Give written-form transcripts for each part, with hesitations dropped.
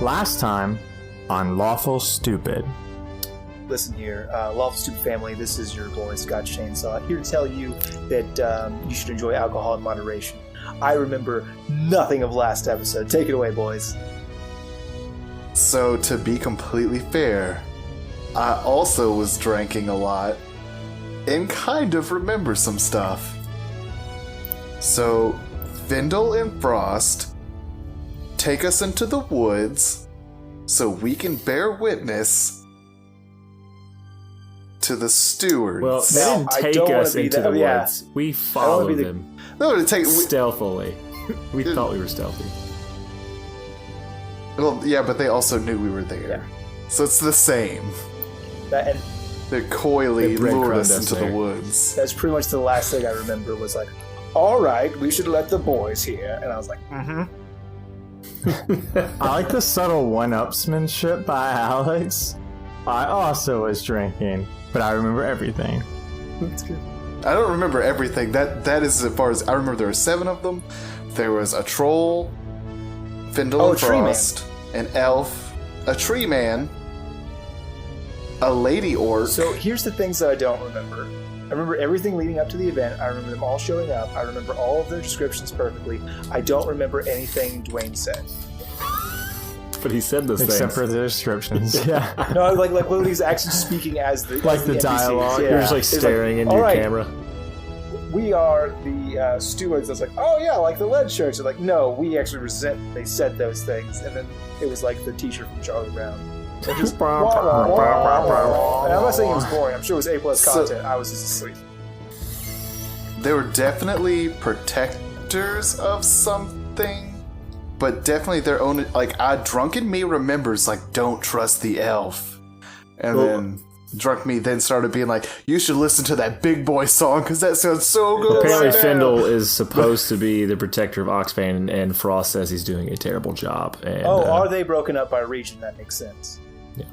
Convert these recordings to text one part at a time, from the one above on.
Last time on Lawful Stupid. Listen here, Lawful Stupid family, this is your boy Scott Shainsaw, here to tell you that you should enjoy alcohol in moderation. I remember nothing of last episode. Take it away, boys. So, to be completely fair, I also was drinking a lot and kind of remember some stuff. So, Findahl and Frost take us into the woods so we can bear witness to the Stewards. Well, they didn't take us into the woods. We followed them stealthily. We thought we were stealthy. Well, yeah, but they also knew we were there. Yeah. So it's the same. They coyly lured us into the woods. That's pretty much the last thing I remember was like, all right, we should let the boys hear. And I was like, I like the subtle one-upsmanship by Alex. I also was drinking, but I remember everything. That's good. I don't remember everything. That is as far as I remember. There were 7 of them. There was a troll, Findahl and Frost, an elf, a tree man, a lady orc. So here's the things that I don't remember. I remember everything leading up to the event. I remember them all showing up. I remember all of their descriptions perfectly. I don't remember anything Dwayne said. But he said those things. Except for the descriptions. Yeah. No, like when he's actually speaking as the the dialogue. Yeah. You're just like staring into your camera. We are the stewards. I was like, oh yeah, like the lead shirts. They're like, no, we actually resent they said those things. And then it was like the teacher from Charlie Brown. And just and I'm not saying it was boring. I'm sure it was A+ content. I was just asleep. They were definitely protectors of something, but definitely their own. Like, drunken me remembers like, don't trust the elf, and then drunk me then started being like, you should listen to that Big Boy song because that sounds so good. Apparently, Findahl is supposed to be the protector of Oxbane, and Frost says he's doing a terrible job. And, are they broken up by region? That makes sense. Yeah.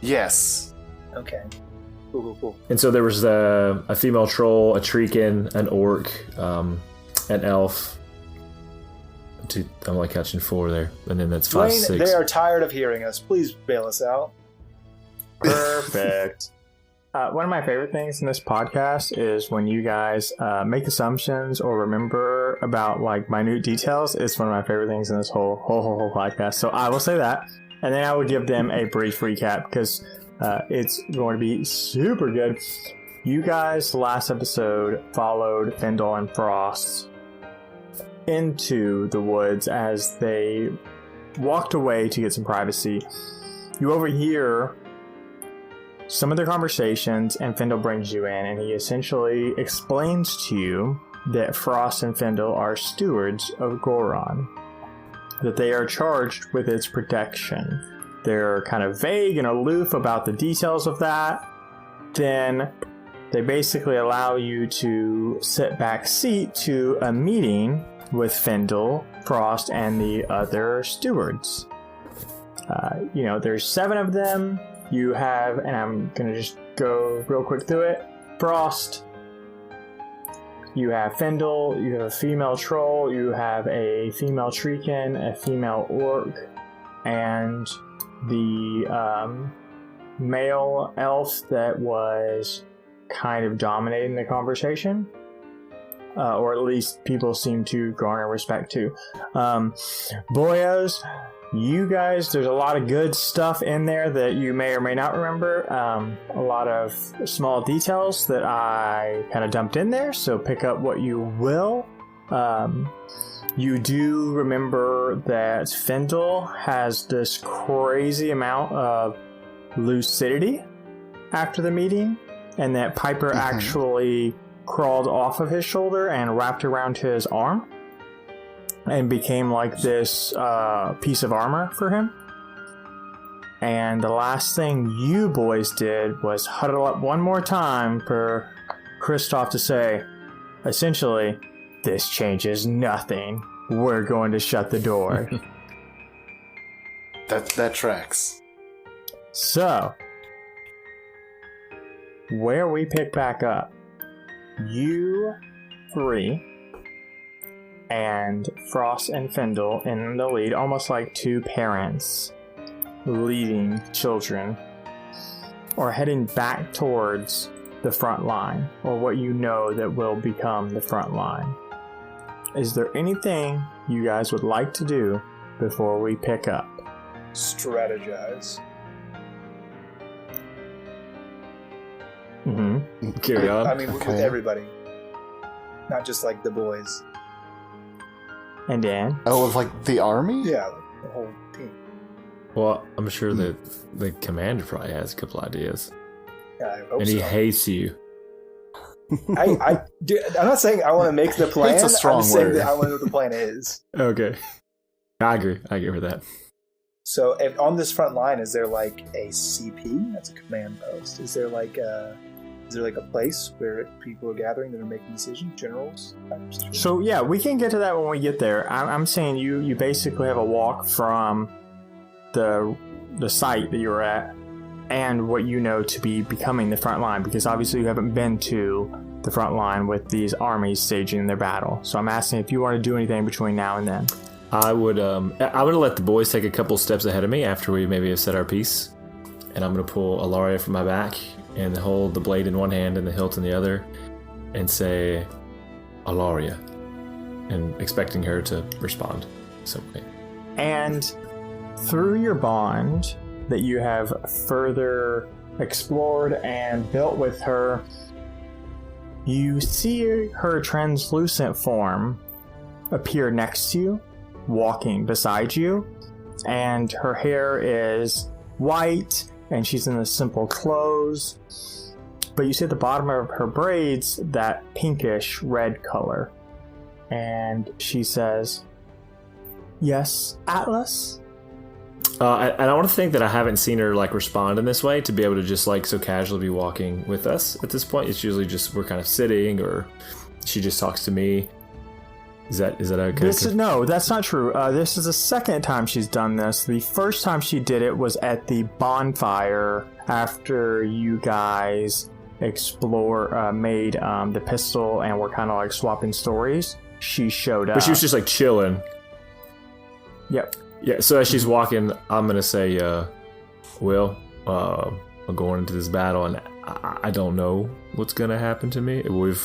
Yes. Okay. Cool. And so there was a female troll, a treekin, an orc, an elf. I'm like catching 4 there, and then that's 5, Dwayne, 6. They are tired of hearing us. Please bail us out. Perfect. One of my favorite things in this podcast is when you guys make assumptions or remember about like minute details. It's one of my favorite things in this whole podcast. So I will say that, and then I would give them a brief recap because it's going to be super good. You guys last episode followed Findahl and Frost into the woods as they walked away to get some privacy. You overhear some of their conversations, and Findahl brings you in, and he essentially explains to you that Frost and Findahl are stewards of Goron, that they are charged with its protection. They're kind of vague and aloof about the details of that. Then they basically allow you to sit back seat to a meeting with Findahl, Frost, and the other stewards. There's 7 of them. You have, and I'm going to just go real quick through it, Frost, you have Findahl, you have a female troll, you have a female treekin, a female orc, and the male elf that was kind of dominating the conversation. Or at least people seem to garner respect to. Boyos, you guys, there's a lot of good stuff in there that you may or may not remember. A lot of small details that I kind of dumped in there, so pick up what you will. You do remember that Findahl has this crazy amount of lucidity after the meeting, and that Piper actually crawled off of his shoulder and wrapped around his arm and became like this piece of armor for him. And the last thing you boys did was huddle up one more time for Kristoff to say, essentially, this changes nothing. We're going to shut the door. That tracks. So, where we pick back up, you 3 and Frost and Findahl in the lead, almost like two parents leading children, are heading back towards the front line, or what you know that will become the front line. Is there anything you guys would like to do before we pick up? Strategize. Mm-hmm. Carry on. I mean, with everybody. Not just like the boys. And Dan? Oh, with like the army? Yeah, like the whole team. Well, I'm sure that the commander probably has a couple ideas. Yeah, I hope and he hates you. I'm not saying I want to make the plan. It's a strong I'm just saying word. that I want to know what the plan is. Okay. I agree with that. So if on this front line, is there like a CP? That's a command post. Is there like a place where people are gathering that are making decisions? Generals? So yeah, we can get to that when we get there. I'm saying you basically have a walk from the site that you're at and what you know to be becoming the front line, because obviously you haven't been to the front line with these armies staging their battle. So I'm asking if you want to do anything between now and then. I would let the boys take a couple steps ahead of me after we maybe have said our piece, and I'm going to pull Allaria from my back and hold the blade in one hand and the hilt in the other and say, Allaria, and expecting her to respond some way. And through your bond that you have further explored and built with her, you see her translucent form appear next to you, walking beside you, and her hair is white and she's in the simple clothes, but you see at the bottom of her braids that pinkish red color, and she says, "Yes, Atlas?" I want to think that I haven't seen her like respond in this way to be able to just like so casually be walking with us at this point. It's usually just we're kind of sitting, or she just talks to me. Is that okay? No, that's not true. This is the second time she's done this. The first time she did it was at the bonfire after you guys made the pistol and were kind of like swapping stories. She showed up. But she was just like chilling. Yep. Yeah, so as she's walking, I'm going to say, Will, I'm going into this battle, and I don't know what's going to happen to me. We've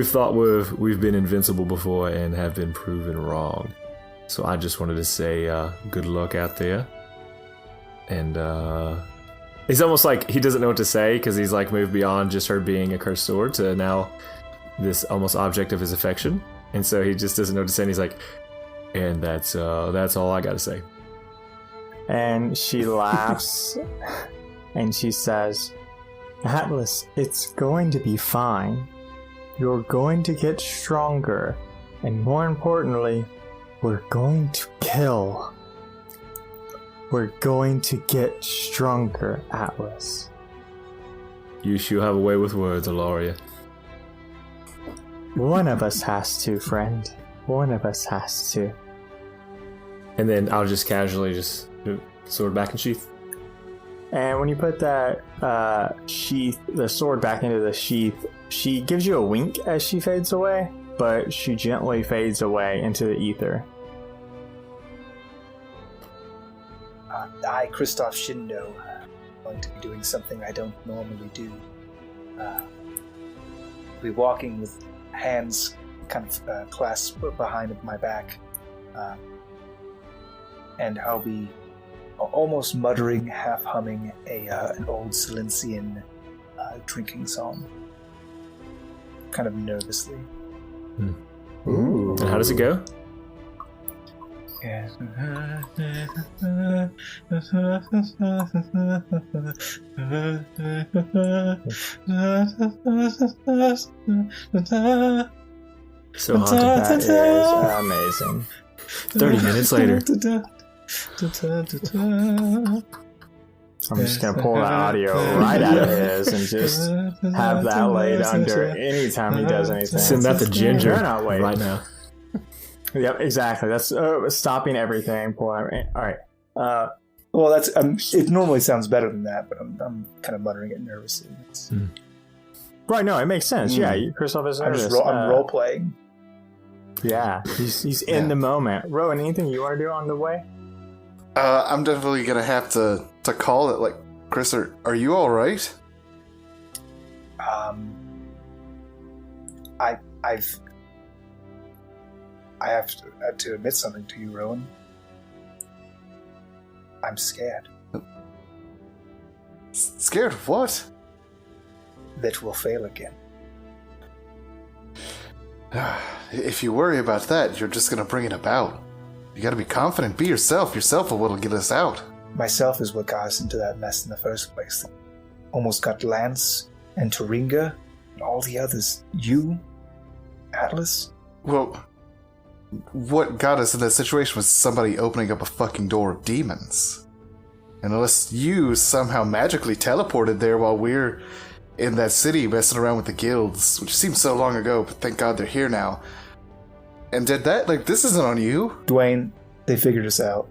thought we've been invincible before and have been proven wrong. So I just wanted to say good luck out there. And it's almost like he doesn't know what to say because he's like moved beyond just her being a cursed sword to now this almost object of his affection. And so he just doesn't know what to say, and he's like, and that's all I got to say. And she laughs and she says, "Atlas, it's going to be fine. You're going to get stronger. And more importantly, we're going to kill. We're going to get stronger, Atlas." You sure have a way with words, Allaria. One of us has to, friend. One of us has to. And then I'll just casually just sword back in sheath. And when you put that the sword back into the sheath, she gives you a wink as she fades away, but she gently fades away into the ether. I, Kristoff Shindo, am going to be doing something I don't normally do. I'll be walking with hands kind of clasped behind my back, and I'll be almost muttering, half humming an old Silencian drinking song, kind of nervously. Ooh. And how does it go? Yeah. So haunting. That is amazing. 30 minutes later. I'm just going to pull that audio right out of his and just have that laid under anytime he does anything. Send that to Ginger not wait. right now. Yep, exactly. That's stopping everything. All right. Well, that's it. Normally sounds better than that, but I'm kind of muttering it nervously. Right, no, it makes sense. Yeah, Kristoff is nervous. I'm role playing. Yeah, he's in the moment. Rowan, anything you want to do on the way? I'm definitely gonna have to call it. Like, Chris, are you all right? I have to admit something to you, Rowan. I'm scared. Scared of what? That we'll fail again. If you worry about that, you're just gonna bring it about. You gotta be confident. Be yourself. Yourself is what'll get us out. Myself is what got us into that mess in the first place. Almost got Lance and Turinga and all the others. You, Atlas. Well, what got us in that situation was somebody opening up a fucking door of demons. And unless you somehow magically teleported there while we're in that city messing around with the guilds, which seems so long ago, but thank God they're here now. And did that, like, this isn't on you. Dwayne, they figured us out.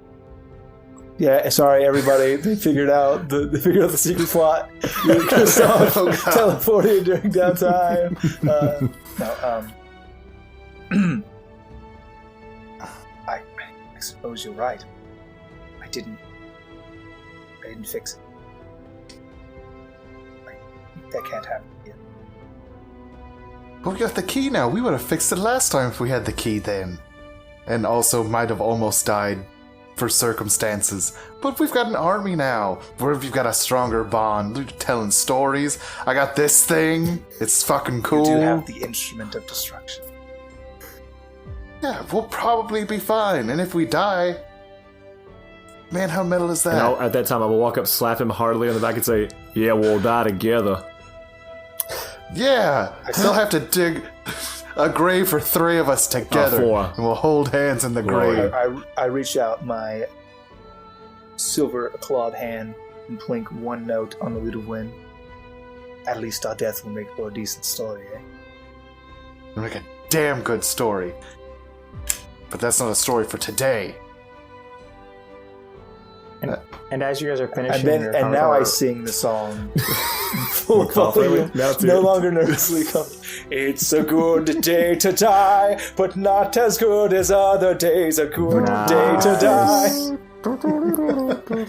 Yeah, sorry everybody, they figured out the secret plot. You and Kristoff teleported during downtime. I suppose you're right. I didn't fix it. That can't happen again. But we got the key now. We would have fixed it last time if we had the key then. And also might have almost died for circumstances. But we've got an army now. We've got a stronger bond. We're telling stories. I got this thing. It's fucking cool. You do have the instrument of destruction. Yeah, we'll probably be fine. And if we die... Man, how metal is that? And at that time, I will walk up, slap him heartily on the back and say, yeah, we'll die together. Yeah, they'll have to dig a grave for 3 of us together. 4. And we'll hold hands in the grave. I reach out my silver-clawed hand and plink one note on the lute of wind. At least our death will make for a decent story, eh? It'll make a damn good story. But that's not a story for today. And as you guys are finishing, and now I sing the song full volume, no longer nervously coming. It's a good day to die, but not as good as other days. A good day to die.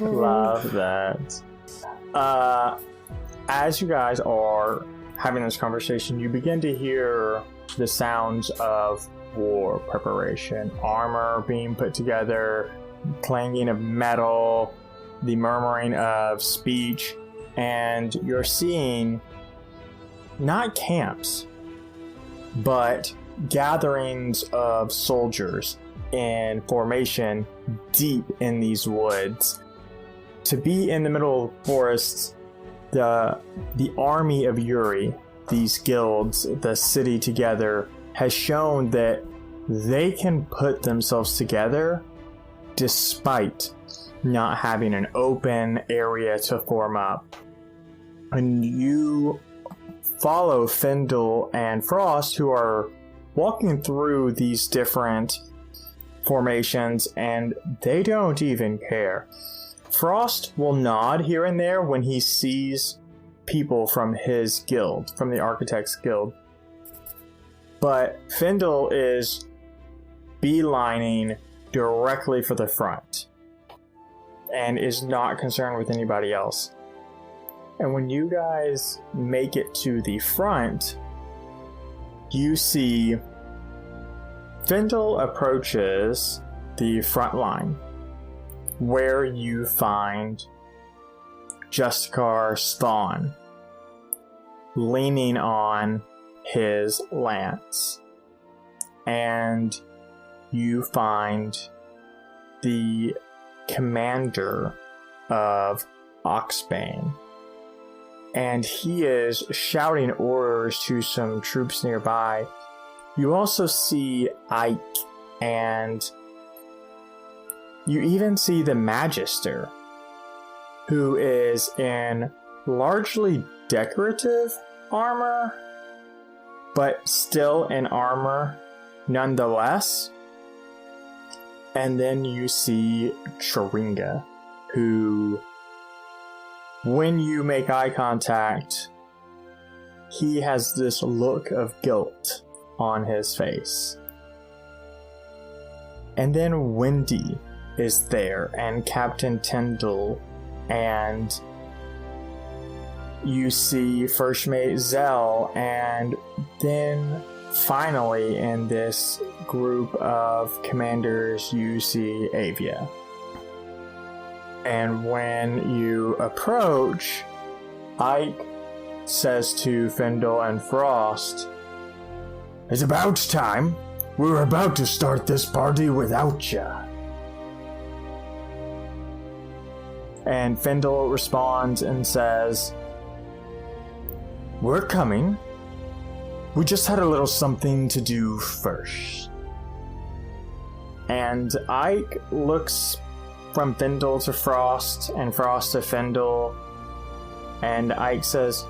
Love that. As you guys are having this conversation, you begin to hear the sounds of war preparation, armor being put together, clanging of metal, the murmuring of speech, and you're seeing not camps, but gatherings of soldiers in formation deep in these woods. To be in the middle of forests, the army of Yuri, these guilds, the city together, has shown that they can put themselves together despite not having an open area to form up. And you follow Findahl and Frost, who are walking through these different formations, and they don't even care. Frost will nod here and there when he sees people from his guild, from the Architects Guild. But Findahl is beelining directly for the front and is not concerned with anybody else. And when you guys make it to the front, you see Findahl approaches the front line, where you find Justicar Spawn leaning on his lance. And you find the commander of Oxbane, and he is shouting orders to some troops nearby. You also see Ike, and you even see the Magister, who is in largely decorative armor, but still in armor nonetheless. And then you see Turinga, who, when you make eye contact, he has this look of guilt on his face. And then Wendy is there, and Captain Tyndall, and you see First Mate Zell, and then finally in this group of commanders you see Avia. And when you approach, Ike says to Findahl and Frost, "It's about time. We were about to start this party without ya." And Findahl responds and says, "We're coming. We just had a little something to do first." And Ike looks from Findahl to Frost, and Frost to Findahl, and Ike says,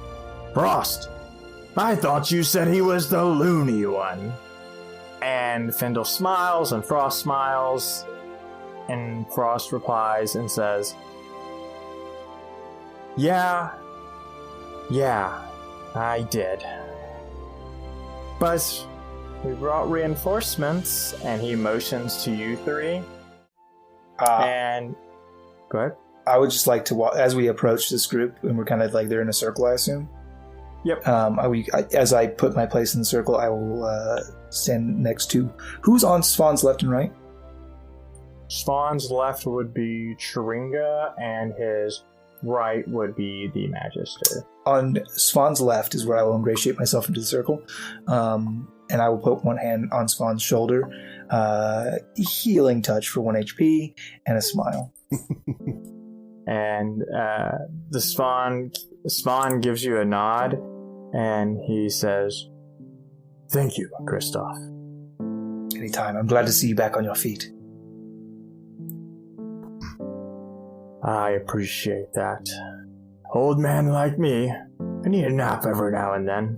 "Frost, I thought you said he was the loony one." And Findahl smiles, and Frost smiles, and Frost replies and says, Yeah, I did. But we brought reinforcements," and he motions to you three. And go ahead. I would just like to, as we approach this group, and we're kind of like they're in a circle, I assume. Yep. As I put my place in the circle, I will stand next to who's on Svan's left and right. Svan's left would be Chiringa, and his right would be the Magister. On Svan's left is where I will ingratiate myself into the circle, and I will put one hand on Svan's shoulder, healing touch for 1 HP, and a smile. And the Svan gives you a nod, and he says, "Thank you, Kristoff." Anytime. I'm glad to see you back on your feet. I appreciate that. Old man like me, I need a nap every now and then.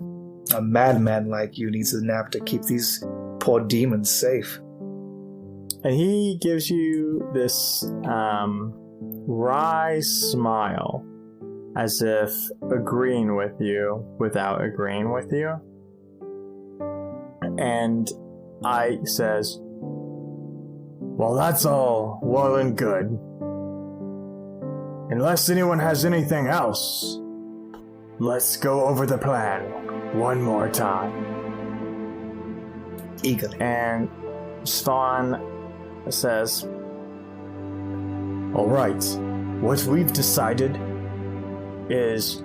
A madman like you needs a nap to keep these poor demons safe. And he gives you this wry smile, as if agreeing with you without agreeing with you. And Ike says, "Well, that's all well and good. Unless anyone has anything else, let's go over the plan one more time." Eagerly. And Svan says, "All right, what we've decided is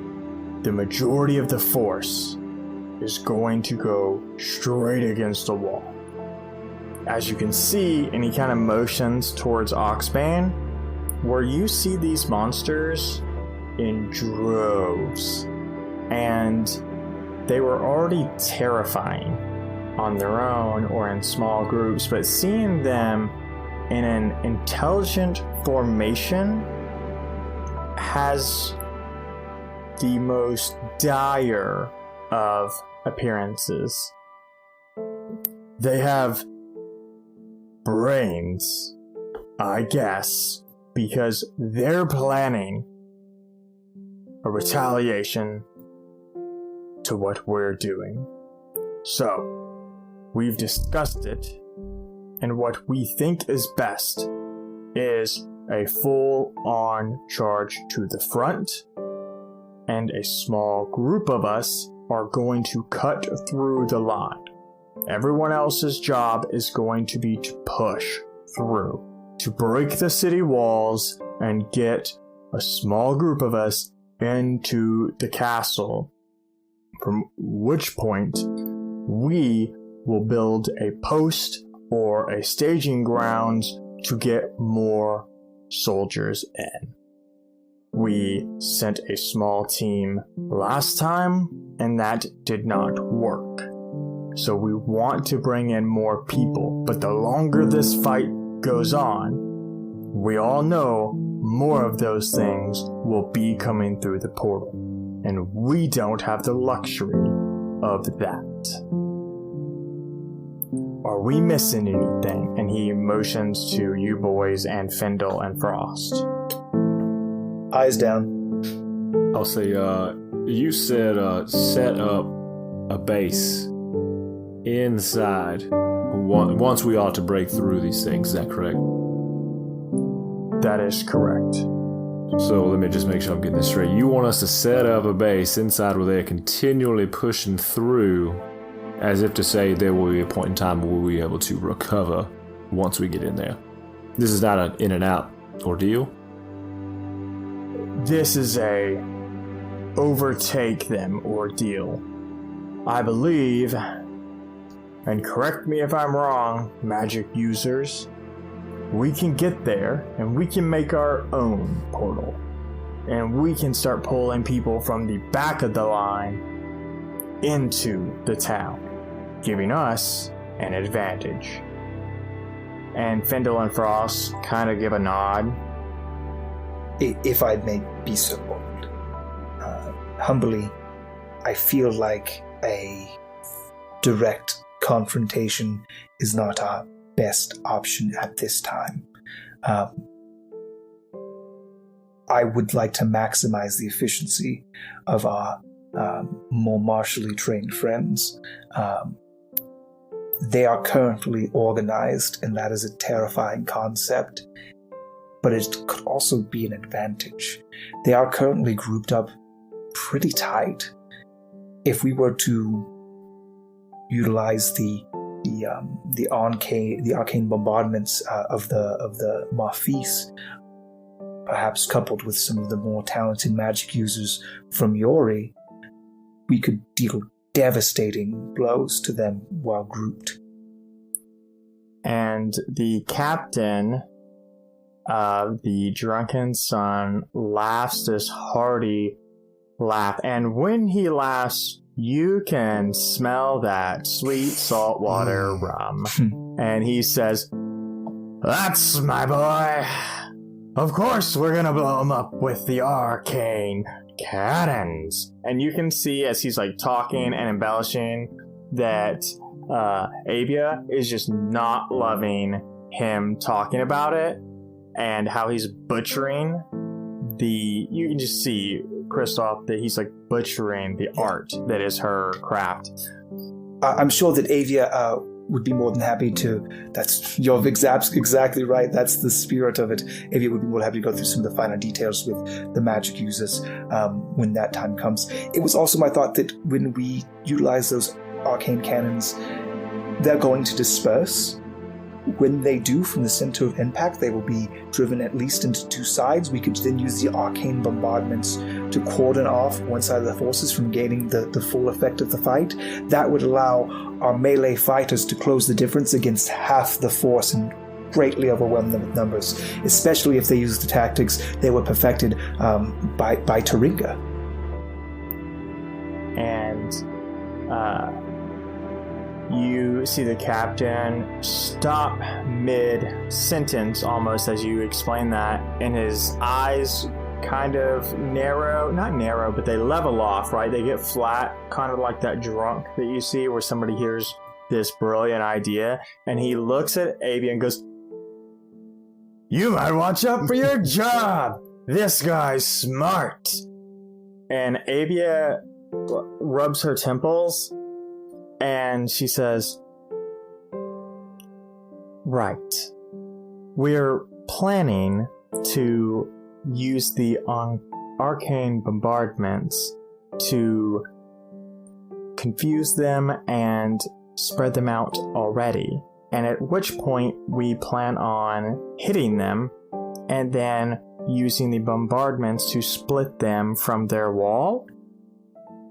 the majority of the force is going to go straight against the wall. As you can see," and he kind of motions towards Oxbane, where you see these monsters in droves, and they were already terrifying on their own or in small groups, but seeing them in an intelligent formation has the most dire of appearances. They have brains, I guess, because they're planning a retaliation to what we're doing. So, we've discussed it, and what we think is best is a full-on charge to the front, and a small group of us are going to cut through the line. Everyone else's job is going to be to push through, to break the city walls and get a small group of us into the castle, from which point we will build a post or a staging grounds to get more soldiers in. We sent a small team last time, and that did not work. So we want to bring in more people, but the longer this fight goes on, we all know more of those things will be coming through the portal, and we don't have the luxury of that. Are we missing anything? And he motions to you boys and Findahl and Frost. Eyes down. I'll say, you said set up a base inside once we are to break through these things. Is that correct? That is correct. So let me just make sure I'm getting this straight. You want us to set up a base inside where they're continually pushing through, as if to say there will be a point in time where we'll be able to recover once we get in there. This is not an in and out ordeal. This is a overtake them ordeal. I believe, and correct me if I'm wrong, magic users, we can get there and we can make our own portal. And we can start pulling people from the back of the line into the town, giving us an advantage. And Findahl and Frost kind of give a nod. If I may be so bold, humbly, I feel like a direct confrontation is not our best option at this time. I would like to maximize the efficiency of our more martially trained friends. They are currently organized, and that is a terrifying concept, but it could also be an advantage. They are currently grouped up pretty tight. If we were to utilize the arcane bombardments of the Marfis, perhaps coupled with some of the more talented magic users from Yori, we could deal devastating blows to them while grouped. And the captain of the Drunken Sun laughs this hearty laugh, and when he laughs, you can smell that sweet saltwater rum. And he says, "That's my boy. Of course we're gonna blow him up with the arcane cannons." And you can see as he's like talking and embellishing that Avia is just not loving him talking about it and how he's butchering you can just see Kristoff that he's like butchering the art that is her craft. I'm sure that Avia would be more than happy to. You're exactly right. That's the spirit of it. Avia would be more than happy to go through some of the finer details with the magic users when that time comes. It was also my thought that when we utilize those arcane cannons, they're going to disperse. When they do, from the center of impact, they will be driven at least into two sides. We could then use the arcane bombardments to cordon off one side of the forces from gaining the full effect of the fight. That would allow our melee fighters to close the difference against half the force and greatly overwhelm them with numbers, especially if they use the tactics they were perfected by Taringa. And you see the captain stop mid-sentence almost as you explain that, and his eyes kind of not narrow, but they level off, right? They get flat, kind of like that drunk that you see where somebody hears this brilliant idea, and he looks at Avia and goes, "You might watch out for your job. This guy's smart." And Avia rubs her temples, and she says, "Right. We're planning to use the arcane bombardments to confuse them and spread them out already. And at which point we plan on hitting them and then using the bombardments to split them from their wall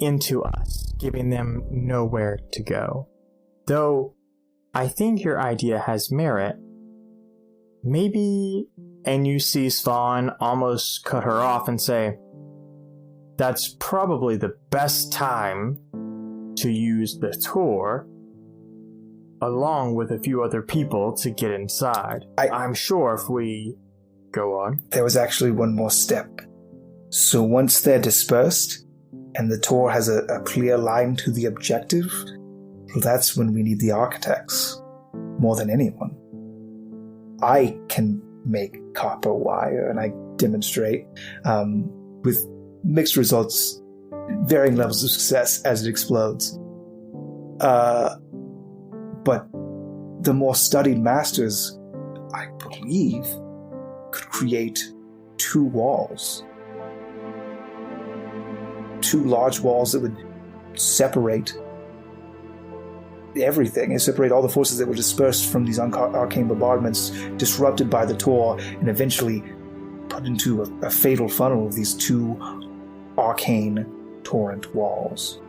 into us, giving them nowhere to go. Though I think your idea has merit. Maybe," and you see Svan almost cut her off and say, "That's probably the best time to use the tour, along with a few other people to get inside. I'm sure if we go on." There was actually one more step. So once they're dispersed, and the tour has a clear line to the objective, that's when we need the architects, more than anyone. I can make copper wire, and I demonstrate with mixed results, varying levels of success as it explodes. But the more studied masters, I believe, could create 2 walls. 2 large walls that would separate everything, and separate all the forces that were dispersed from these arcane bombardments, disrupted by the Tor, and eventually put into a fatal funnel of these 2 arcane torrent walls.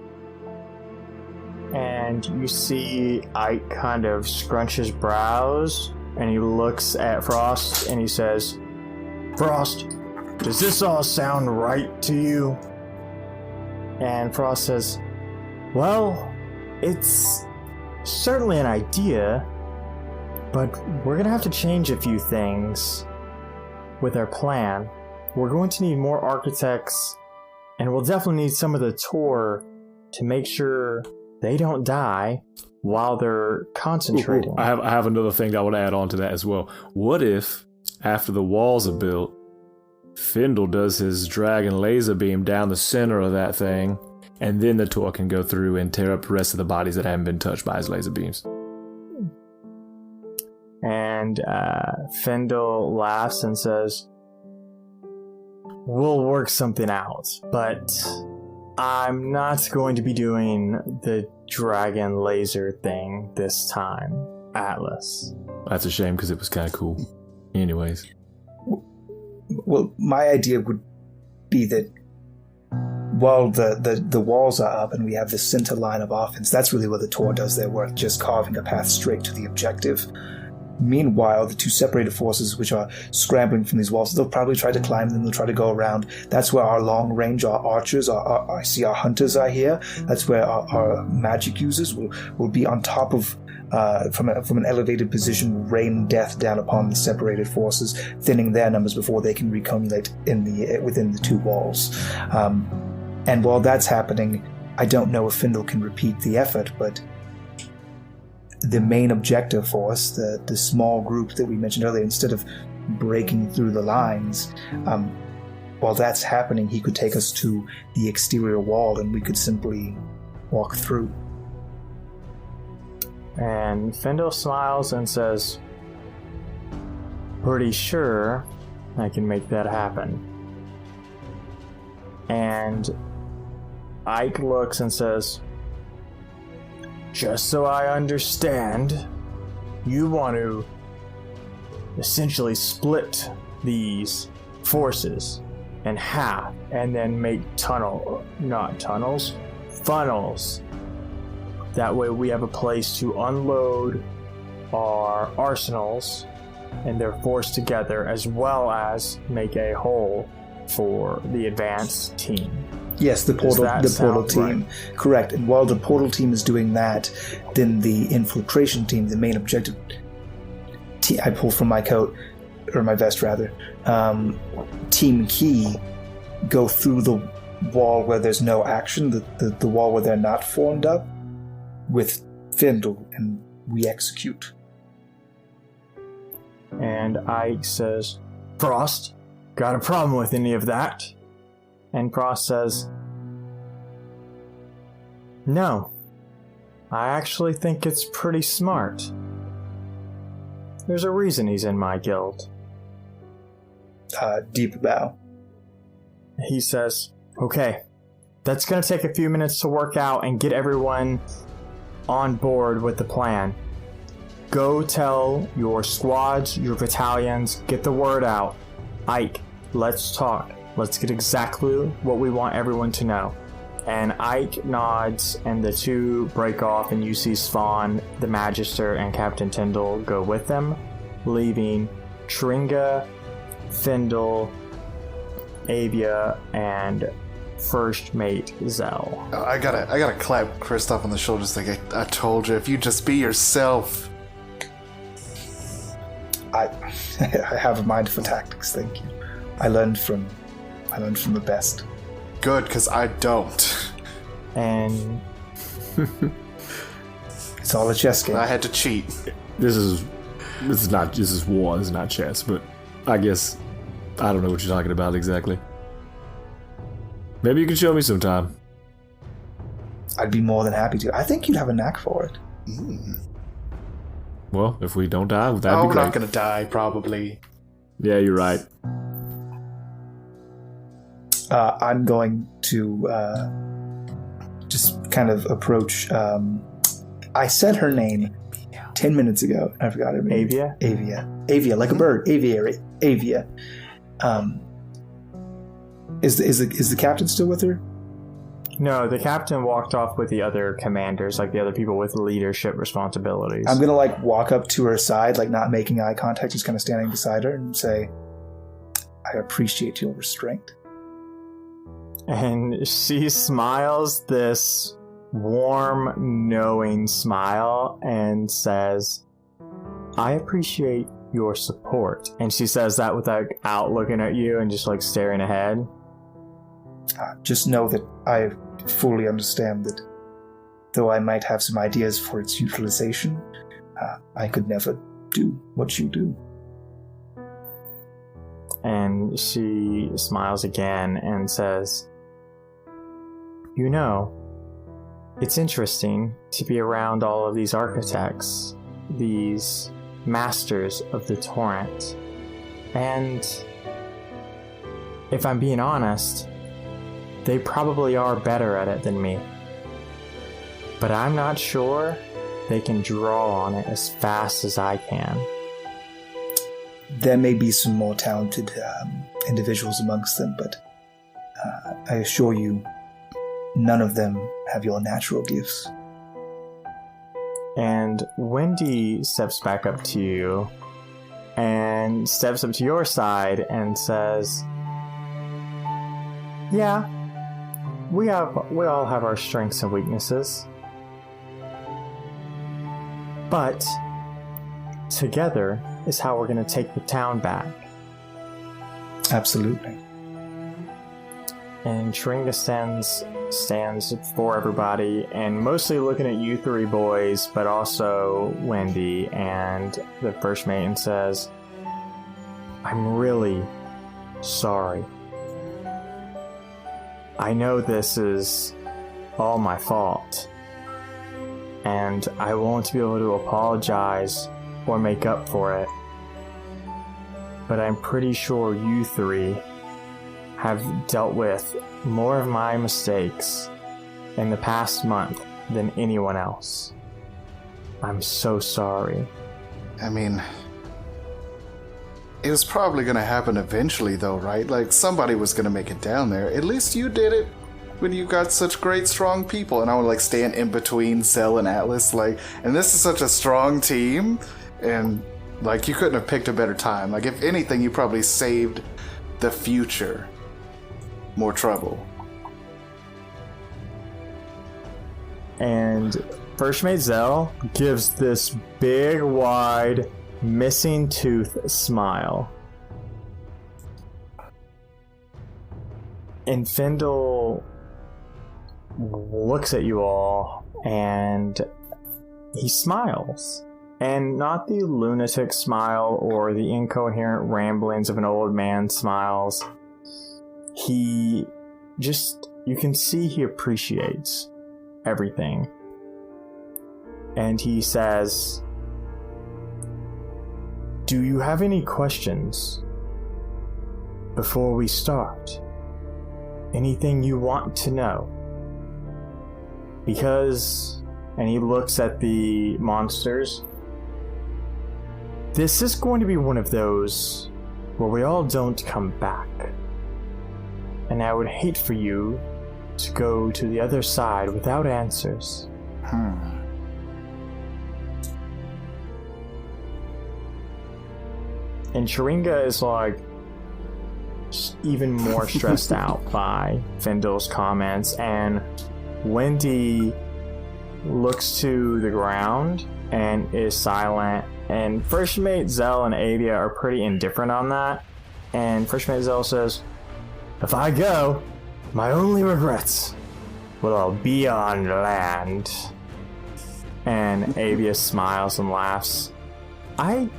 And you see Ike kind of scrunch his brows, and he looks at Frost, and he says, "Frost, does this all sound right to you?" And Frost says, "Well, it's certainly an idea, but we're going to have to change a few things with our plan. We're going to need more architects, and we'll definitely need some of the Tor to make sure they don't die while they're concentrating." I have another thing that I want to add on to that as well. What if, after the walls are built, Findahl does his dragon laser beam down the center of that thing, and then the Tor can go through and tear up the rest of the bodies that haven't been touched by his laser beams? And Findahl laughs and says, "We'll work something out, but I'm not going to be doing the dragon laser thing this time, Atlas." That's a shame, because it was kind of cool. Anyways. Well, my idea would be that while the walls are up and we have this center line of offense, that's really where the Tor does their work, just carving a path straight to the objective. Meanwhile, the 2 separated forces which are scrambling from these walls, they'll probably try to climb them, they'll try to go around. That's where our long range, our archers, I see our hunters are here. That's where our magic users will be on top of, from an elevated position, rain death down upon the separated forces, thinning their numbers before they can recumulate within the 2 walls. And while that's happening, I don't know if Findahl can repeat the effort, but the main objective for us, the small group that we mentioned earlier, instead of breaking through the lines, while that's happening, he could take us to the exterior wall and we could simply walk through. And Findahl smiles and says, "Pretty sure I can make that happen." And Ike looks and says, "Just so I understand, you want to essentially split these forces in half and then make funnels. That way we have a place to unload our arsenals and they're forced together, as well as make a hole for the advanced team." Yes, the portal team. Right? Correct. And while the portal team is doing that, then the infiltration team, the main objective, I pull from my coat, or my vest rather, Team Key go through the wall where there's no action, the wall where they're not formed up, with Findahl, and we execute. And Ike says, "Frost, got a problem with any of that?" And Frost says, "No, I actually think it's pretty smart. There's a reason he's in my guild." Deep bow. He says, "Okay, that's going to take a few minutes to work out and get everyone on board with the plan. Go tell your squads, your battalions, get the word out. Ike, let's talk. Let's get exactly what we want everyone to know." And Ike nods, and the 2 break off, and you see Svan, the Magister, and Captain Tyndall go with them, leaving Tringa, Findahl, Avia, and First Mate Zell. I gotta clap Kristoff on the shoulder, just like, I told you, if you just be yourself. I have a mind for tactics, thank you. I learned from the best. Good, because I don't. And it's all a chess game. I had to cheat. This is war, this is not chess, but I guess I don't know what you're talking about exactly. Maybe you can show me sometime. I'd be more than happy to. I think you'd have a knack for it. Well, if we don't die, that'd be we're great. not gonna die, probably. Yeah, you're right. I'm going to just kind of approach. I said her name 10 minutes ago. I forgot her name. Avia, like a bird. Aviary. Avia. Is the captain still with her? No, the captain walked off with the other commanders, like the other people with leadership responsibilities. I'm gonna like walk up to her side, like not making eye contact, just kind of standing beside her and say, "I appreciate your restraint." And she smiles this warm, knowing smile and says, "I appreciate your support." And she says that without looking at you and just like staring ahead. Just know that I fully understand that though I might have some ideas for its utilization, I could never do what you do. And she smiles again and says, "You know, it's interesting to be around all of these architects, these masters of the torrent. And if I'm being honest, they probably are better at it than me. But I'm not sure they can draw on it as fast as I can." There may be some more talented individuals amongst them, but I assure you, none of them have your natural gifts. And Wendy steps back up to you and steps up to your side and says, "Yeah, we all have our strengths and weaknesses. But together is how we're going to take the town back." Absolutely. And Sharinga stands before everybody and mostly looking at you three boys, but also Wendy and the first mate, and says, "I'm really sorry. I know this is all my fault, and I won't be able to apologize or make up for it. But I'm pretty sure you three have dealt with more of my mistakes in the past month than anyone else. I'm so sorry." I mean, it was probably gonna happen eventually, though, right? Like, somebody was gonna make it down there. At least you did it when you got such great, strong people. And I would, like, stand in between Zell and Atlas, like, and this is such a strong team, and, like, you couldn't have picked a better time. Like, if anything, you probably saved the future more trouble. And First Mate Zell gives this big, wide, missing tooth smile. And Findahl looks at you all and he smiles. And not the lunatic smile or the incoherent ramblings of an old man smiles. He just, you can see he appreciates everything. And he says, "Do you have any questions before we start? Anything you want to know? Because," and he looks at the monsters, "this is going to be one of those where we all don't come back. And I would hate for you to go to the other side without answers." And Sharinga is like even more stressed out by Findahl's comments, and Wendy looks to the ground and is silent. And First Mate Zell and Avia are pretty indifferent on that. And First Mate Zell says, "If I go, my only regrets will all be on land." And Avia smiles and laughs. "I'm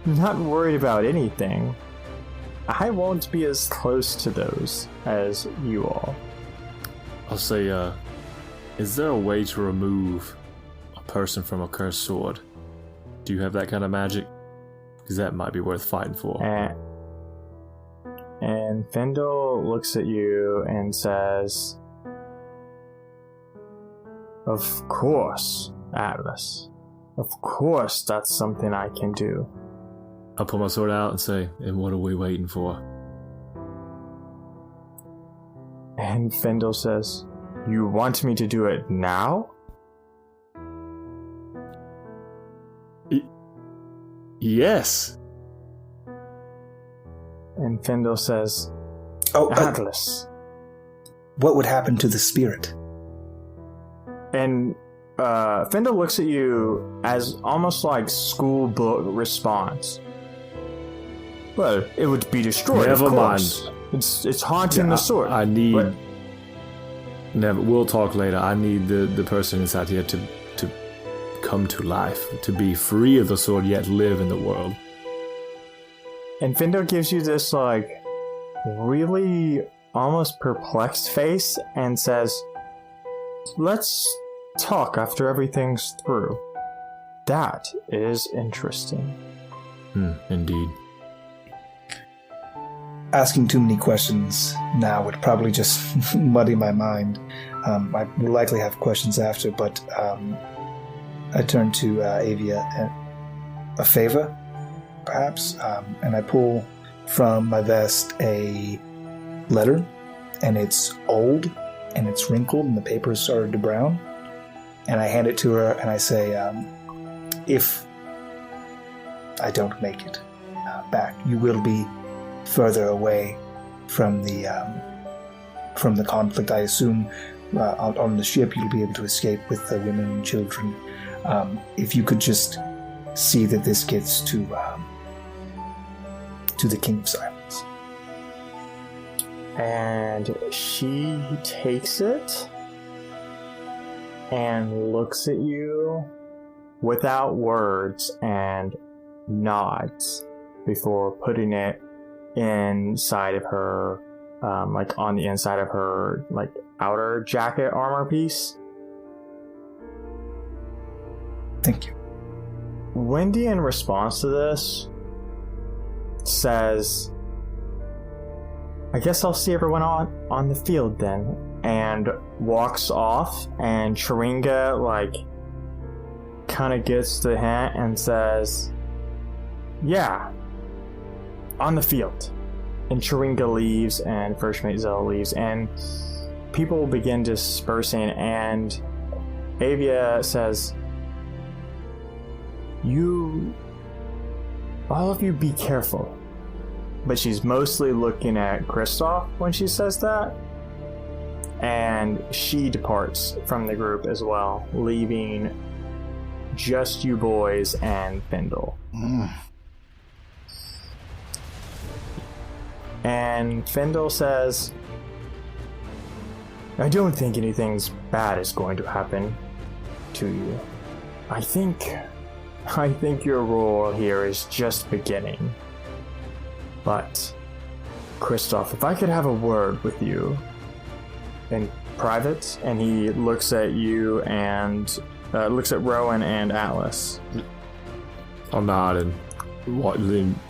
not worried about anything. I won't be as close to those as you all." I'll say, is there a way to remove a person from a cursed sword? Do you have that kind of magic? Because that might be worth fighting for. And Findahl looks at you and says, "Of course, Atlas. Of course, that's something I can do." I'll pull my sword out and say, "And what are we waiting for?" And Findahl says, "You want me to do it now?" Yes. And Findahl says, Oh, "Atlas." What would happen to the spirit? And Findahl looks at you as almost like school book response. "Well, it would be destroyed. Never of course. mind. It's haunting the sword. I need. But- Never. We'll talk later. I need the person inside here to come to life, to be free of the sword, yet live in the world. And Findahl gives you this like really almost perplexed face and says, "Let's talk after everything's through. That is interesting." Indeed. Asking too many questions now would probably just muddy my mind. I will likely have questions after, but I turn to Avia. A favor, perhaps? And I pull from my vest a letter, and it's old, and it's wrinkled, and the paper has started to brown. And I hand it to her, and I say, if I don't make it back, you will be further away from the conflict. I assume on the ship you'll be able to escape with the women and children. If you could just see that this gets to the King of Silence. And she takes it and looks at you without words and nods before putting it inside of her, like on the inside of her, like outer jacket armor piece. Thank you. Wendy, in response to this, says, "I guess I'll see everyone on the field then," and walks off. And Chiringa, like, kind of gets the hint and says, "Yeah, on the field." And Chiringa leaves, and First Mate Zell leaves, and people begin dispersing, and Avia says, all of you be careful." But she's mostly looking at Kristoff when she says that. And she departs from the group as well, leaving just you boys and Findahl. And Findahl says, "I don't think anything bad is going to happen to you. I think your role here is just beginning. But, Kristoff, if I could have a word with you in private," and he looks at you and looks at Rowan and Atlas. I'll nod and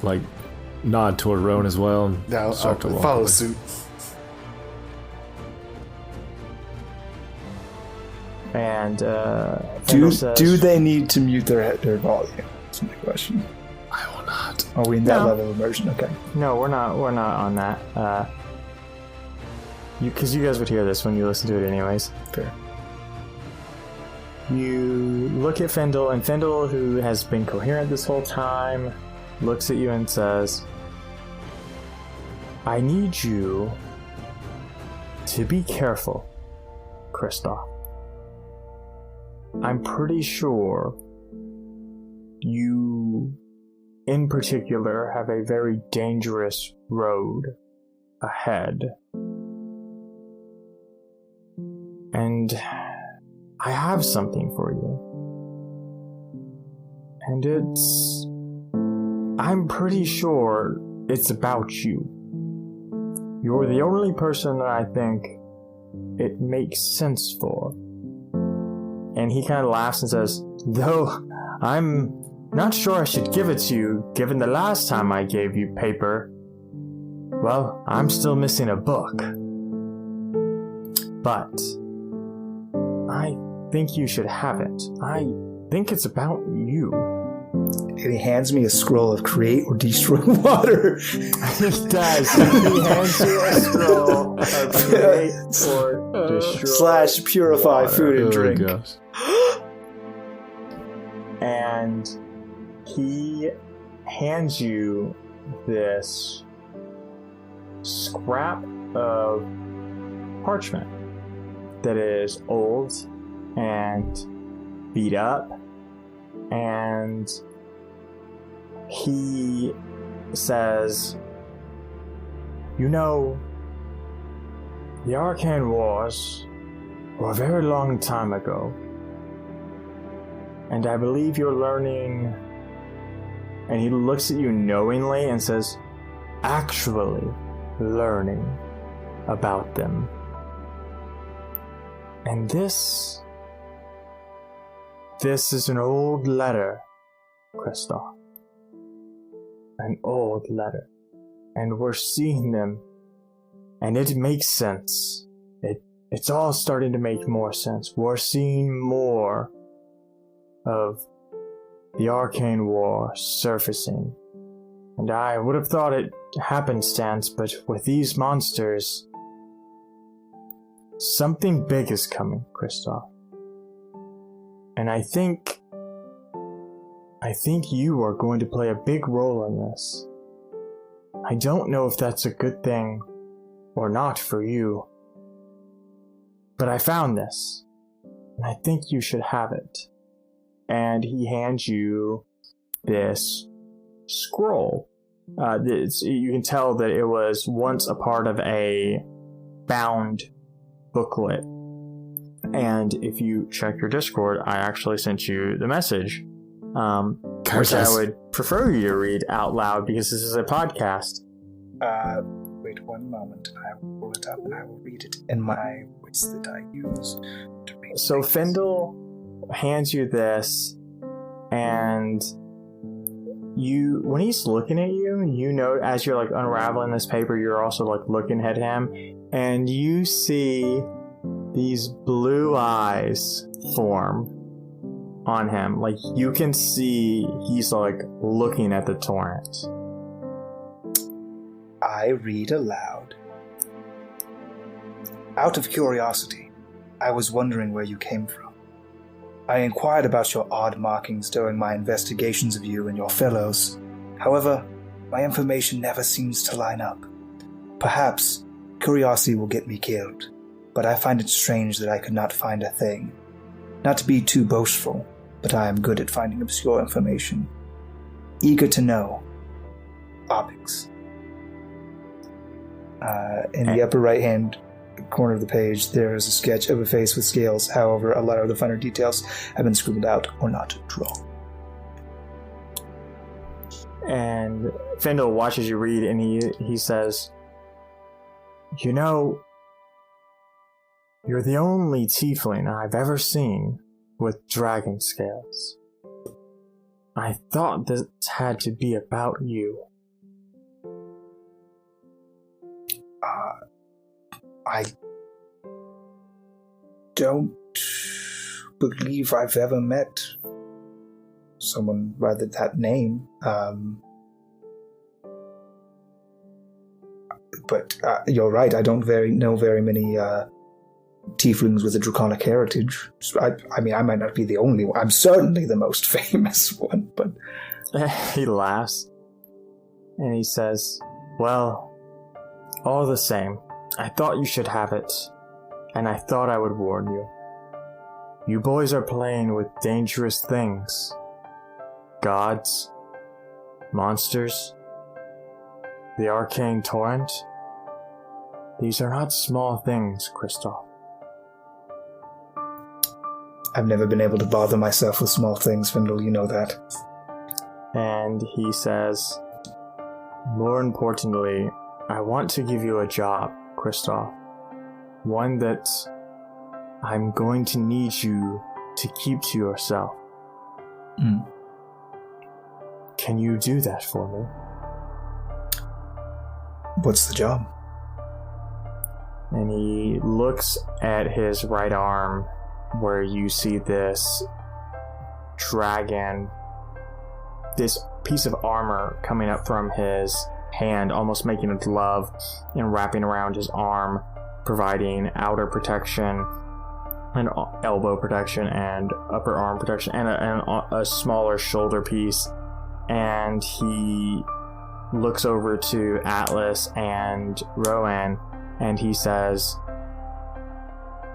like nod toward Rowan as well. And Now start to I'll walk follow away. suit. And Findahl says, Do they need to mute their volume? That's my question. I will not. Are we in that No. level of immersion? Okay. "No, we're not on that. Because you guys would hear this when you listen to it anyways." Fair. You look at Findahl, and Findahl, who has been coherent this whole time, looks at you and says, "I need you to be careful, Kristoff. I'm pretty sure you, in particular, have a very dangerous road ahead. And I have something for you. And I'm pretty sure it's about you. You're the only person that I think it makes sense for." And he kind of laughs and says, "Though I'm Not sure I should give it to you, given the last time I gave you paper. Well, I'm still missing a book. But I think you should have it. I think it's about you. And he hands me a scroll of create or destroy water. He does. He hands you a scroll of create or destroy / purify water. food and drink. Gosh. And he hands you this scrap of parchment that is old and beat up, and he says, you know, the Arcane Wars were a very long time ago, and I believe you're learning. And he looks at you knowingly and says, actually learning about them. And this is an old letter, Kristoff. An old letter. And we're seeing them, and it makes sense. It's all starting to make more sense. We're seeing more of the Arcane War surfacing. And I would have thought it happenstance, but with these monsters, something big is coming, Kristoff. And I think you are going to play a big role in this. I don't know if that's a good thing or not for you, but I found this, and I think you should have it. And he hands you this scroll. You can tell that it was once a part of a bound booklet. And if you check your Discord, I actually sent you the message, which I would prefer you to read out loud because this is a podcast. Wait one moment. I will pull it up and I will read it in my voice that I use to read. So Findahl hands you this, and you, when he's looking at you, you know, as you're like unraveling this paper, you're also like looking at him, and you see these blue eyes form on him. Like you can see he's like looking at the torrent. I read aloud. Out of curiosity, I was wondering where you came from. I inquired about your odd markings during my investigations of you and your fellows. However, my information never seems to line up. Perhaps curiosity will get me killed, but I find it strange that I could not find a thing. Not to be too boastful, but I am good at finding obscure information. Eager to know. Obix. In the upper right-hand corner of the page, there is a sketch of a face with scales. However, a lot of the finer details have been scribbled out or not drawn. And Findahl watches you read, and he says, you know, you're the only tiefling I've ever seen with dragon scales. I thought this had to be about you. I don't believe I've ever met someone by that name. But you're right, I don't know very many tieflings with a draconic heritage. I mean, I might not be the only one. I'm certainly the most famous one, but... He laughs, and he says, well, all the same, I thought you should have it, and I thought I would warn you. You boys are playing with dangerous things. Gods, monsters, the arcane torrent. These are not small things, Kristoff. I've never been able to bother myself with small things, Findahl, you know that. And he says, more importantly, I want to give you a job, Kristoff. One that I'm going to need you to keep to yourself. can you do that for me? What's the job? And he looks at his right arm where you see this dragon, this piece of armor coming up from his hand, almost making a glove and wrapping around his arm, providing outer protection and elbow protection and upper arm protection and a smaller shoulder piece. And he looks over to Atlas and Rowan and he says,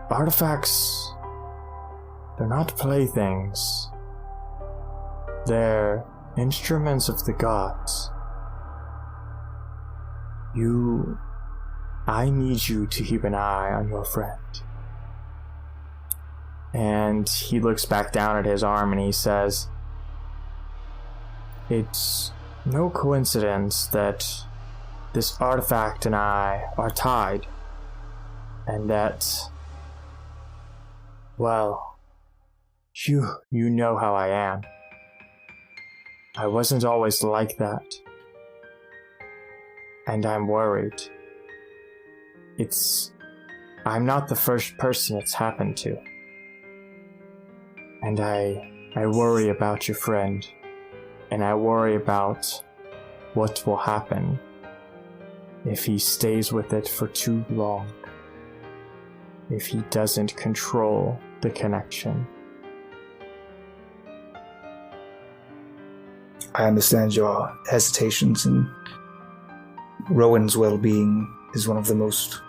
artifacts, they're not playthings. They're instruments of the gods. I need you to keep an eye on your friend. And he looks back down at his arm and he says, it's no coincidence that this artifact and I are tied, and that, well, you know how I am. I wasn't always like that, and I'm worried. I'm not the first person it's happened to, and I worry about your friend, and I worry about what will happen if he stays with it for too long, if he doesn't control the connection. I understand your hesitations, and Rowan's well-being is one of the most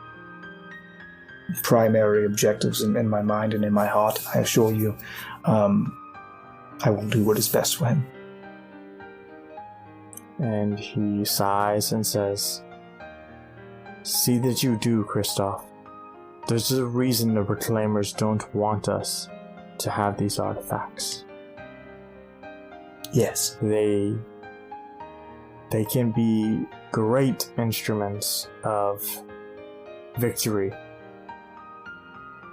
primary objectives in my mind and in my heart. I assure you, I will do what is best for him. And he sighs and says, see that you do, Kristoff. There's a reason the Reclaimers don't want us to have these artifacts. Yes. They can be great instruments of victory,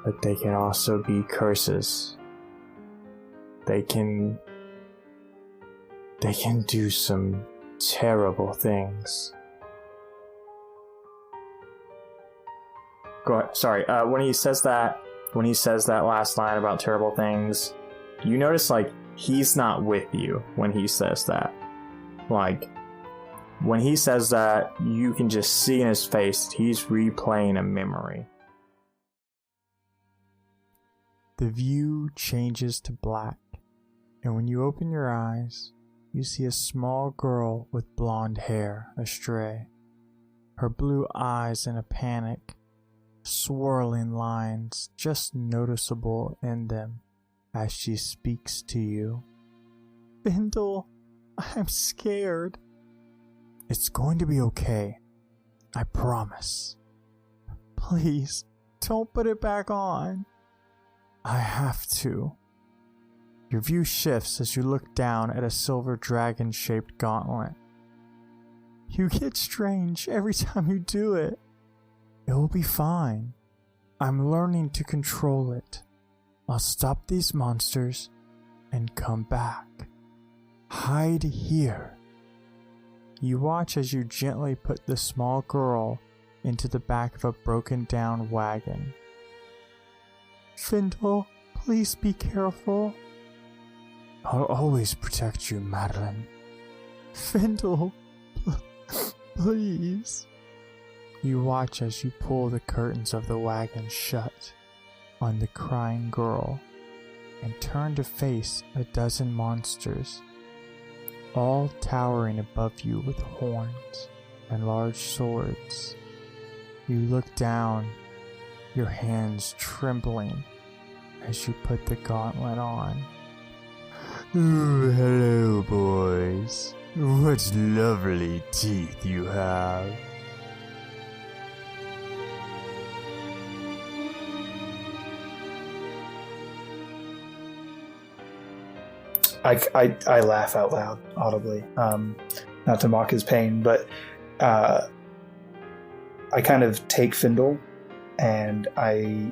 but they can also be curses. They can do some terrible things. Go ahead. Sorry. When he says that last line about terrible things, you notice like he's not with you when he says that. Like when he says that, you can just see in his face that he's replaying a memory. The view changes to black, and when you open your eyes, you see a small girl with blonde hair astray, her blue eyes in a panic, swirling lines just noticeable in them as she speaks to you. Findahl, I'm scared. It's going to be okay. I promise. Please, don't put it back on. I have to. Your view shifts as you look down at a silver dragon-shaped gauntlet. You get strange every time you do it. It will be fine. I'm learning to control it. I'll stop these monsters and come back. Hide here. You watch as you gently put the small girl into the back of a broken down wagon. Findahl, please be careful. I'll always protect you, Madeline. Findahl, please. You watch as you pull the curtains of the wagon shut on the crying girl and turn to face a dozen monsters, all towering above you with horns and large swords. You look down, your hands trembling as you put the gauntlet on. Ooh, hello, boys. What lovely teeth you have. I laugh out loud, audibly, not to mock his pain, but I kind of take Findahl and I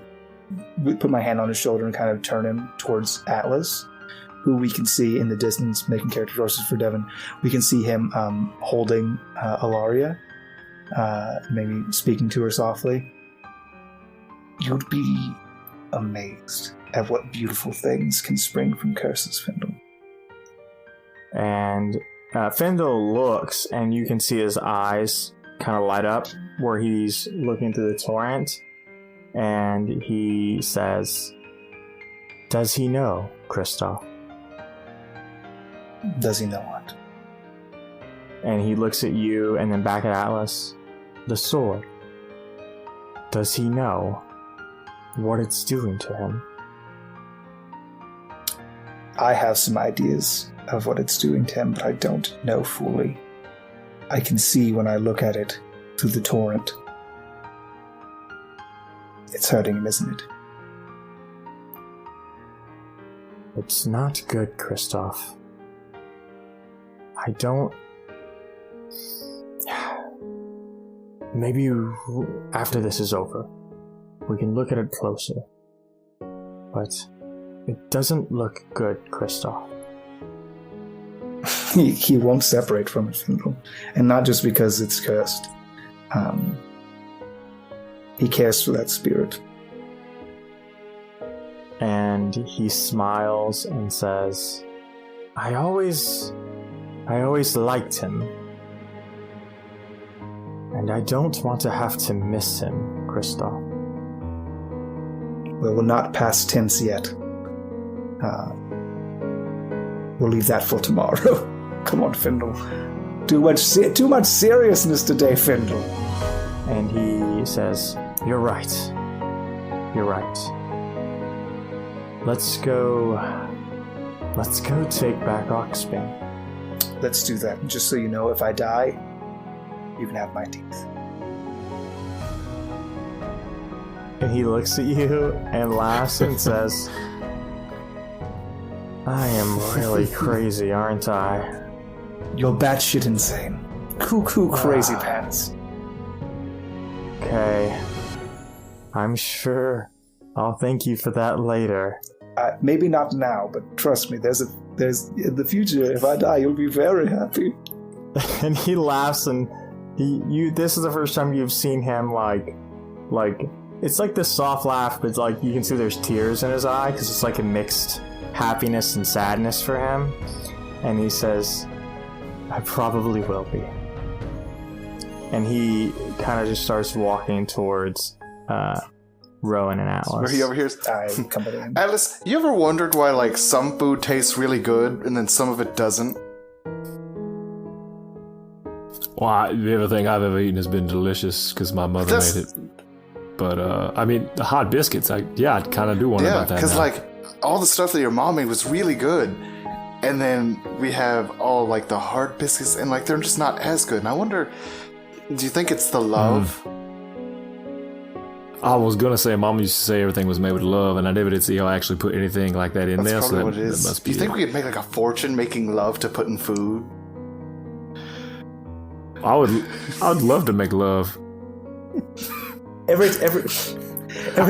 put my hand on his shoulder and kind of turn him towards Atlas, who we can see in the distance, making character choices for Devin. We can see him holding Allaria, maybe speaking to her softly. You'd be amazed at what beautiful things can spring from curses, Findahl. And Findahl looks, and you can see his eyes kind of light up where he's looking through the torrent, and he says, "Does he know, Kristoff?" Does he know what? And he looks at you and then back at Atlas. "The sword. Does he know what it's doing to him?" I have some ideas of what it's doing to him, but I don't know fully. I can see when I look at it through the torrent. It's hurting him, isn't it? It's not good, Kristoff. I don't... Maybe after this is over, we can look at it closer. But it doesn't look good, Kristoff. He won't separate from it, Findahl. And not just because it's cursed. He cares for that spirit. And he smiles and says, I always liked him. And I don't want to have to miss him, Kristoff. Well, we're not past tense yet. We'll leave that for tomorrow. Come on, Findahl. Too much seriousness today, Findahl. And he says, You're right. You're right. Let's go take back Oxbane. Let's do that. Just so you know, if I die, you can have my teeth. And he looks at you and laughs and says, I am really crazy, aren't I? You're batshit insane. Cuckoo crazy pants. Okay. I'm sure I'll thank you for that later. Maybe not now, but trust me, there's in the future, if I die, you'll be very happy. And he laughs, and this is the first time you've seen him like it's like this soft laugh, but like you can see there's tears in his eye because it's like a mixed happiness and sadness for him. And he says, I probably will be. And he kind of just starts walking towards Rowan and Atlas. Where he overhears, Atlas, you ever wondered why like some food tastes really good and then some of it doesn't? Well, everything I've ever eaten has been delicious because my mother made it. But I mean, the hot biscuits, I kind of do wonder about that. Yeah, because like all the stuff that your mom made was really good, and then we have all like the hard biscuits, and like they're just not as good. And I wonder, do you think it's the love? I was gonna say, Mom used to say everything was made with love, and I never did see how I actually put anything like that in there. That's So probably what it is. That must be Do you think we could make like a fortune making love to put in food? I would love to make love. Every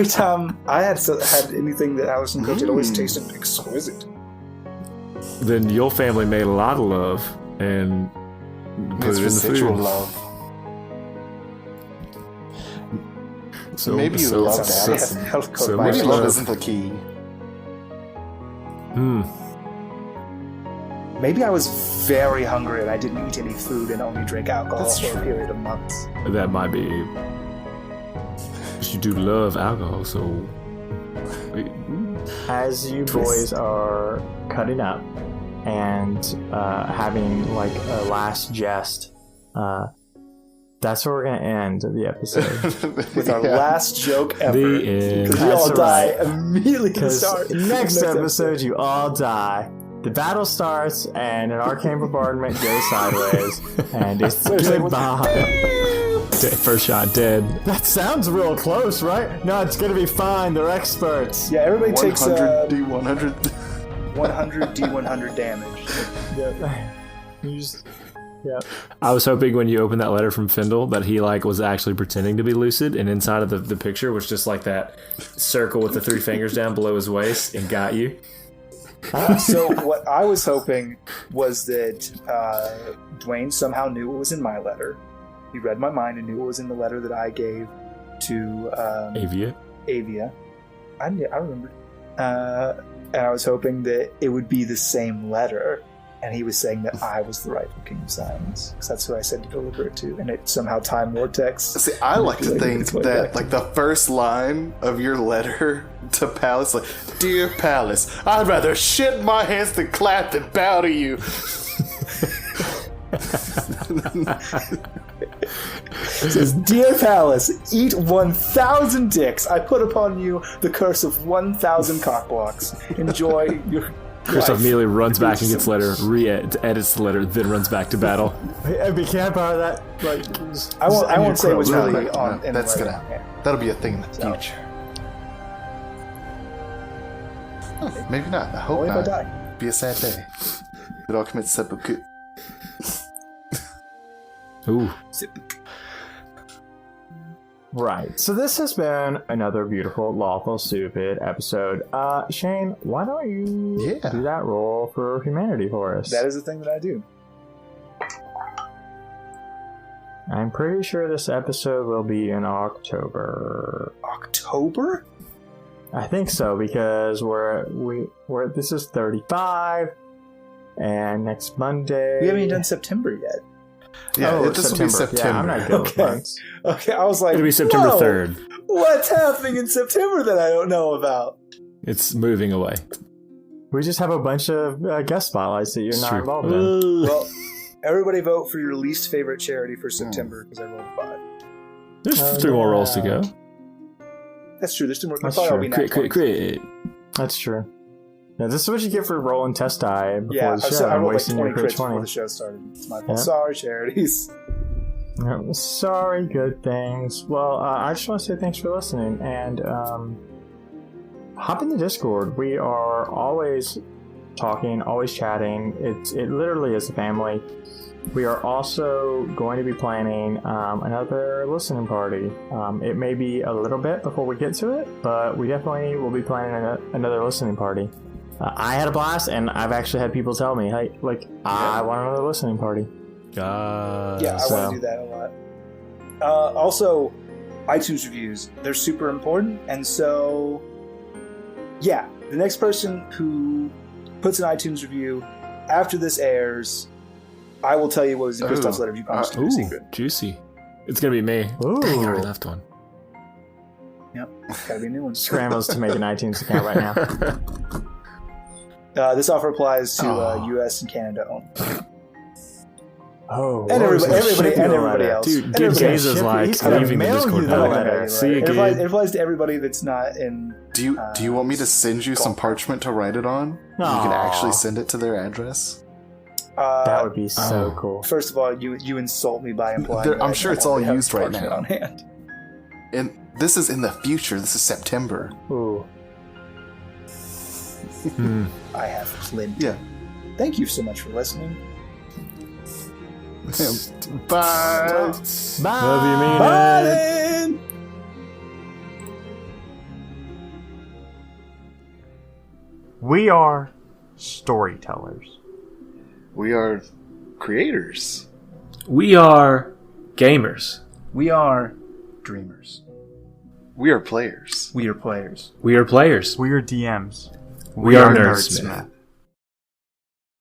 time I had anything that Allison cooked, it always tasted exquisite. Then your family made a lot of love and put it in the food. Love. So maybe you love that. So maybe love isn't the key. Maybe I was very hungry and I didn't eat any food and only drank alcohol for a period of months. That might be. But you do love alcohol, so. As you boys are cutting up and having like a last jest, that's where we're going to end the episode. With our last joke ever. The end. Because we all die immediately at the start. Next episode, you all die. The battle starts, and an arcane bombardment goes sideways, and it's goodbye. First shot, dead. That sounds real close, right? No, it's gonna be fine. They're experts. Yeah, everybody takes 100 D100. 100 D100 damage. Yeah. I was hoping when you opened that letter from Findahl that he like was actually pretending to be lucid, and inside of the picture was just like that circle with the 3 fingers down below his waist and got you. So what I was hoping was that Dwayne somehow knew what was in my letter. He read my mind and knew what was in the letter that I gave to Avia. I remember. And I was hoping that it would be the same letter, and he was saying that I was the rightful King of Silence, because that's who I said to deliver it to, and it somehow time vortex. See, I like to think that, like, the first line of your letter to Palace, like, Dear Palace, I'd rather shit my hands than clap and bow to you. It says, Dear Palace, eat 1,000 dicks. I put upon you the curse of 1,000 cockblocks. Enjoy your Kristoff immediately runs back and gets letter, edits the letter, then runs back to battle. We can't borrow that. Like, I won't say it was really Really? on. No, that's gonna. That'll be a thing in the future. Oh, maybe not. I hope Only if I not. die. Be a sad day. It all commits seppuku. Ooh. Right. So this has been another beautiful Lawful Stupid episode. Shane, why don't you do that roll for humanity for us? That is the thing that I do. I'm pretty sure this episode will be in October. October? I think so, because we're this is 35, and next Monday We haven't even done September yet. Yeah, this will be September. Yeah, I'm not good with months. Okay, I was like, It'll be September whoa, 3rd. What's happening in September that I don't know about? It's moving away. We just have a bunch of guest spotlights that you're not True. involved in. Well, everybody vote for your least favorite charity for September, because I rolled 5. There's 3 more rolls to go. That's true. There's 2 more. That's I'll true. be nat 20s. Crit. That's true. Yeah, this is what you get for rolling test die before Yeah, the show. so I and rolled like wasting 20 your crit crits before 20. the show started. It's my fault. Yeah. Sorry, charities. Yeah, sorry, good things. Well, I just want to say thanks for listening, and hop in the Discord. We are always talking, always chatting. It literally is a family. We are also going to be planning another listening party. It may be a little bit before we get to it, but we definitely will be planning another listening party. I had a blast, and I've actually had people tell me, "Hey, I want another listening party." Yeah, I want to do that a lot. Also, iTunes reviews. They're super important, and so, yeah, the next person who puts an iTunes review after this airs, I will tell you what was in Kristoff's letter if you promise to keep a secret. Juicy. It's gonna be me. Ooh. Dang, I already left one. Yep, gotta be a new one. Scrambles to make an iTunes account right now. This offer applies to US and Canada only. Oh, And everybody else. Dude, And Gig everybody Gaze else. is like He's gonna leaving the mail Discord you the now. letter. See you, It applies, Gig. to everybody that's not in. Do you want me to send you some parchment to write it on? You can actually send it to their address. That would be so cool. First of all, you insult me by implying. I'm that sure I it's all only have used right parchment now. On hand. And this is in the future. This is September. Ooh. I have plenty. Yeah. Thank you so much for listening. Bye. Bye. Love you, mean Bye it. then. We are storytellers. We are creators. We are gamers. We are dreamers. We are players. We are players. We are players. We are DMs. We are nerdsmith.